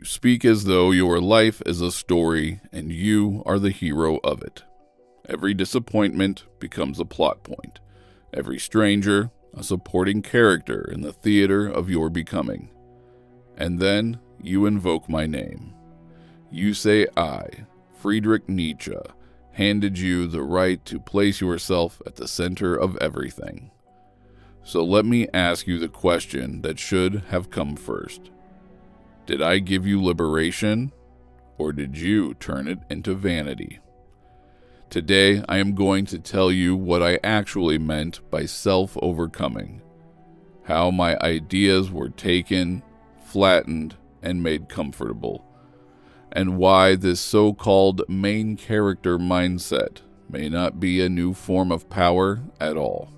speak as though your life is a story and you are the hero of it. Every disappointment becomes a plot point. Every stranger, a supporting character in the theater of your becoming. And then you invoke my name. You say I, Friedrich Nietzsche, handed you the right to place yourself at the center of everything. So let me ask you the question that should have come first. Did I give you liberation, or did you turn it into vanity? Today, I am going to tell you what I actually meant by self-overcoming, how my ideas were taken, flattened, and made comfortable, and why this so-called main character mindset may not be a new form of power at all.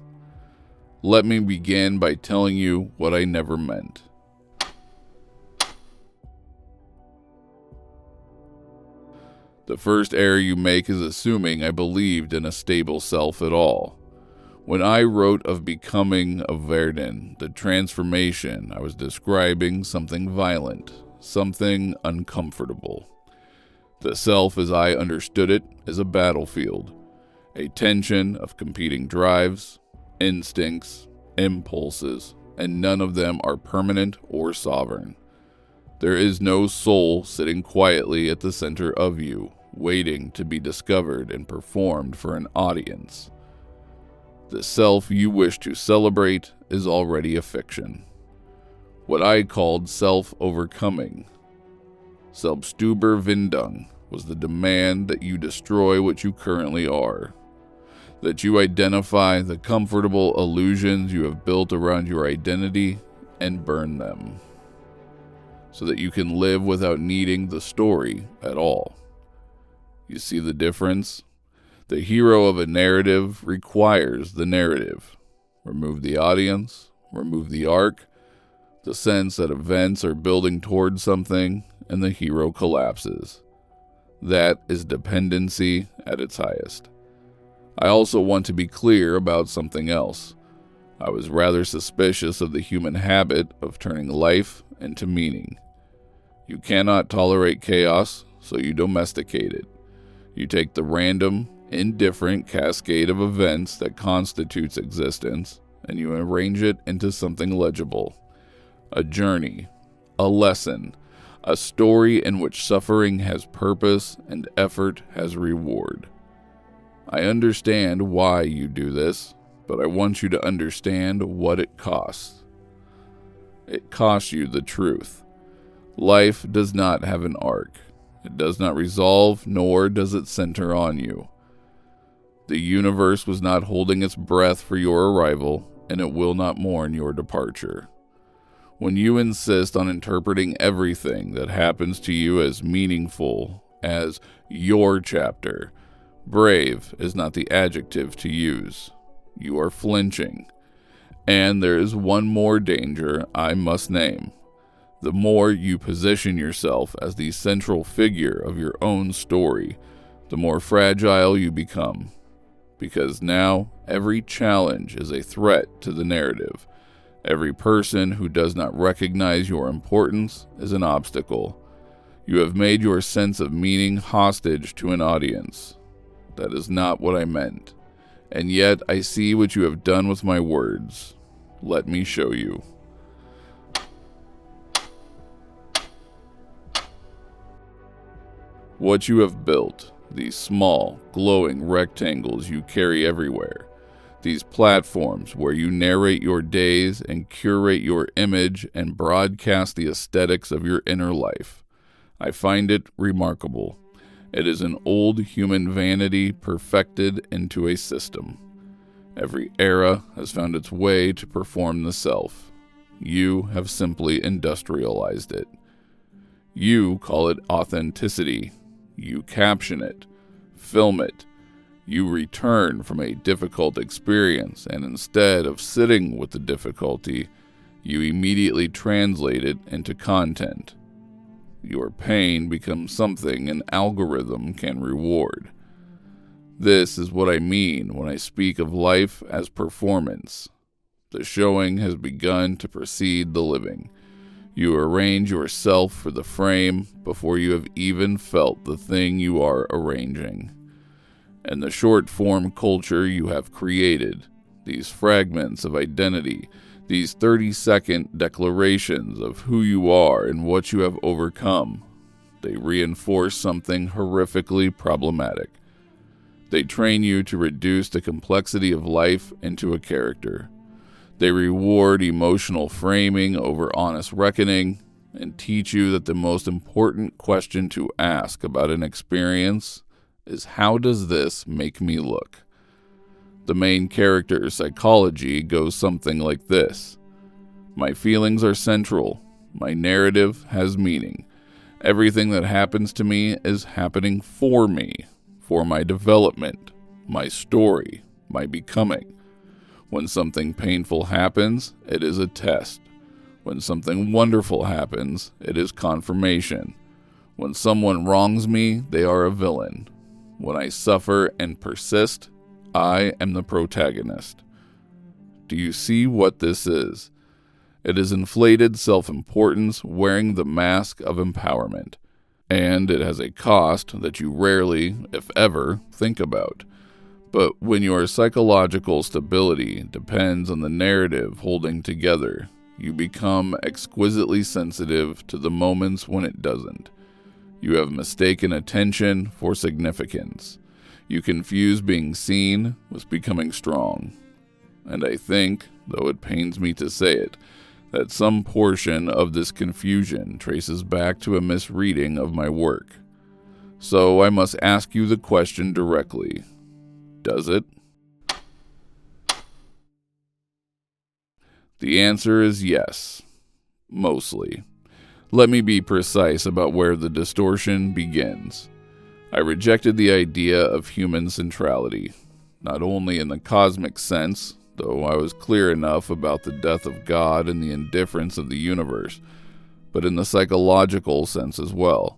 Let me begin by telling you what I never meant. The first error you make is assuming I believed in a stable self at all. When I wrote of becoming a Verdun, the transformation, I was describing something violent, something uncomfortable. The self as I understood it is a battlefield, a tension of competing drives, instincts, impulses, and none of them are permanent or sovereign. There is no soul sitting quietly at the center of you, waiting to be discovered and performed for an audience. The self you wish to celebrate is already a fiction. What I called self-overcoming. Selbstüberwindung was the demand that you destroy what you currently are, that you identify the comfortable illusions you have built around your identity and burn them, so that you can live without needing the story at all. You see the difference? The hero of a narrative requires the narrative. Remove the audience, remove the arc, the sense that events are building towards something, and the hero collapses. That is dependency at its highest. I also want to be clear about something else. I was rather suspicious of the human habit of turning life into meaning. You cannot tolerate chaos, so you domesticate it. You take the random, indifferent cascade of events that constitutes existence, and you arrange it into something legible. A journey, a lesson, a story in which suffering has purpose and effort has reward. I understand why you do this, but I want you to understand what it costs. It costs you the truth. Life does not have an arc. It does not resolve, nor does it center on you. The universe was not holding its breath for your arrival, and it will not mourn your departure. When you insist on interpreting everything that happens to you as meaningful, as your chapter, brave is not the adjective to use. You are flinching. And there is one more danger I must name. The more you position yourself as the central figure of your own story, the more fragile you become. Because now, every challenge is a threat to the narrative. Every person who does not recognize your importance is an obstacle. You have made your sense of meaning hostage to an audience. That is not what I meant. And yet I see what you have done with my words. Let me show you. What you have built, these small, glowing rectangles you carry everywhere, these platforms where you narrate your days and curate your image and broadcast the aesthetics of your inner life. I find it remarkable. It is an old human vanity perfected into a system. Every era has found its way to perform the self. You have simply industrialized it. You call it authenticity. You caption it, film it. You return from a difficult experience, and instead of sitting with the difficulty, you immediately translate it into content. Your pain becomes something an algorithm can reward. This is what I mean when I speak of life as performance. The showing has begun to precede the living. You arrange yourself for the frame before you have even felt the thing you are arranging. And the short-form culture you have created, these fragments of identity, these 30-second declarations of who you are and what you have overcome, they reinforce something horrifically problematic. They train you to reduce the complexity of life into a character. They reward emotional framing over honest reckoning and teach you that the most important question to ask about an experience is, how does this make me look? The main character's psychology goes something like this. My feelings are central. My narrative has meaning. Everything that happens to me is happening for me, for my development, my story, my becoming. When something painful happens, it is a test. When something wonderful happens, it is confirmation. When someone wrongs me, they are a villain. When I suffer and persist, I am the protagonist. Do you see what this is? It is inflated self-importance wearing the mask of empowerment. And it has a cost that you rarely, if ever, think about. But when your psychological stability depends on the narrative holding together, you become exquisitely sensitive to the moments when it doesn't. You have mistaken attention for significance. You confuse being seen with becoming strong. And I think, though it pains me to say it, that some portion of this confusion traces back to a misreading of my work. So I must ask you the question directly. Does it? The answer is yes. Mostly. Let me be precise about where the distortion begins. I rejected the idea of human centrality, not only in the cosmic sense, though I was clear enough about the death of God and the indifference of the universe, but in the psychological sense as well.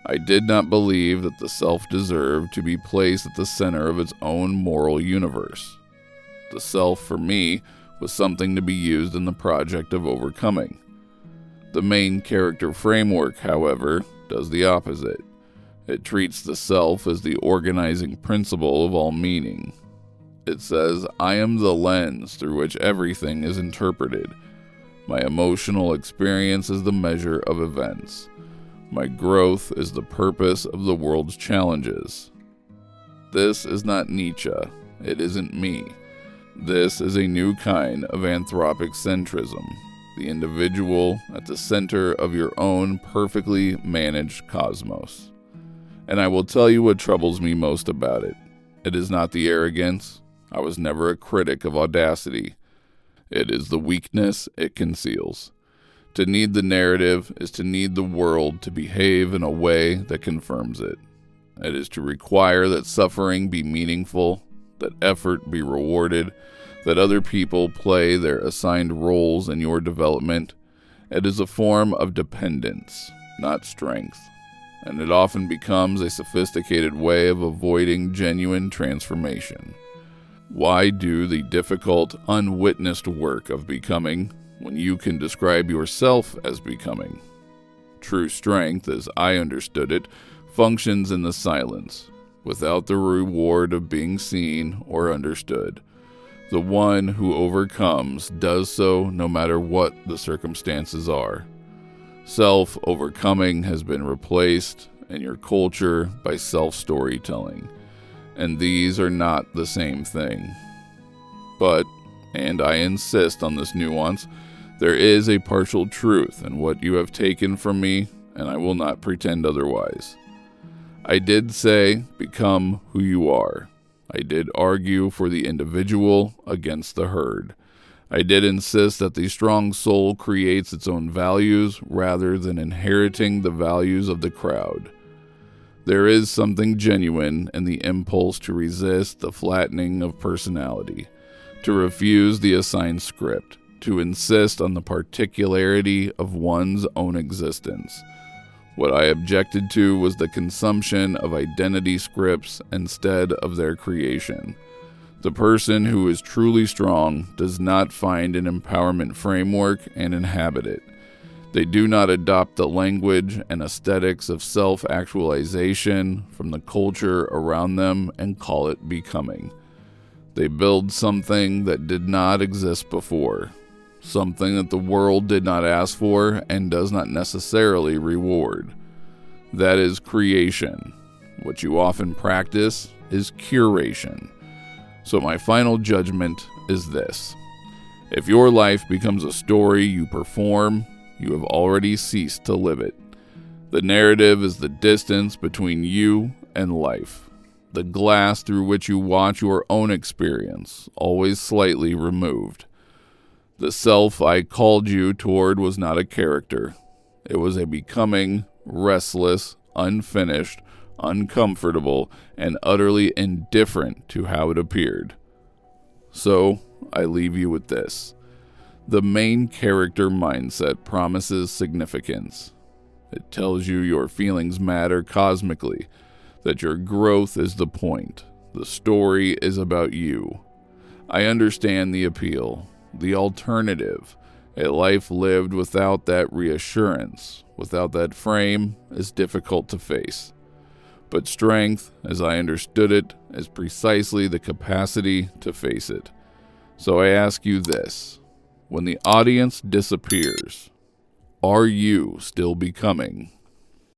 I did not believe that the self deserved to be placed at the center of its own moral universe. The self, for me, was something to be used in the project of overcoming. The main character framework, however, does the opposite. It treats the self as the organizing principle of all meaning. It says, I am the lens through which everything is interpreted. My emotional experience is the measure of events. My growth is the purpose of the world's challenges. This is not Nietzsche. It isn't me. This is a new kind of anthropic centrism, the individual at the center of your own perfectly managed cosmos. And I will tell you what troubles me most about it. It is not the arrogance. I was never a critic of audacity. It is the weakness it conceals. To need the narrative is to need the world to behave in a way that confirms it. It is to require that suffering be meaningful, that effort be rewarded, that other people play their assigned roles in your development. It is a form of dependence, not strength, and it often becomes a sophisticated way of avoiding genuine transformation. Why do the difficult, unwitnessed work of becoming when you can describe yourself as becoming? True strength, as I understood it, functions in the silence, without the reward of being seen or understood. The one who overcomes does so no matter what the circumstances are. Self-overcoming has been replaced in your culture by self-storytelling, and these are not the same thing. But, and I insist on this nuance, there is a partial truth in what you have taken from me, and I will not pretend otherwise. I did say, become who you are. I did argue for the individual against the herd. I did insist that the strong soul creates its own values rather than inheriting the values of the crowd. There is something genuine in the impulse to resist the flattening of personality, to refuse the assigned script, to insist on the particularity of one's own existence. What I objected to was the consumption of identity scripts instead of their creation. The person who is truly strong does not find an empowerment framework and inhabit it. They do not adopt the language and aesthetics of self-actualization from the culture around them and call it becoming. They build something that did not exist before, something that the world did not ask for and does not necessarily reward. That is creation. What you often practice is curation. So my final judgment is this. If your life becomes a story you perform, you have already ceased to live it. The narrative is the distance between you and life, the glass through which you watch your own experience, always slightly removed. The self I called you toward was not a character. It was a becoming, restless, unfinished, uncomfortable, and utterly indifferent to how it appeared. So, I leave you with this. The main character mindset promises significance. It tells you your feelings matter cosmically, that your growth is the point. The story is about you. I understand the appeal, the alternative. A life lived without that reassurance, without that frame, is difficult to face. But strength, as I understood it, is precisely the capacity to face it. So I ask you this. When the audience disappears, are you still becoming?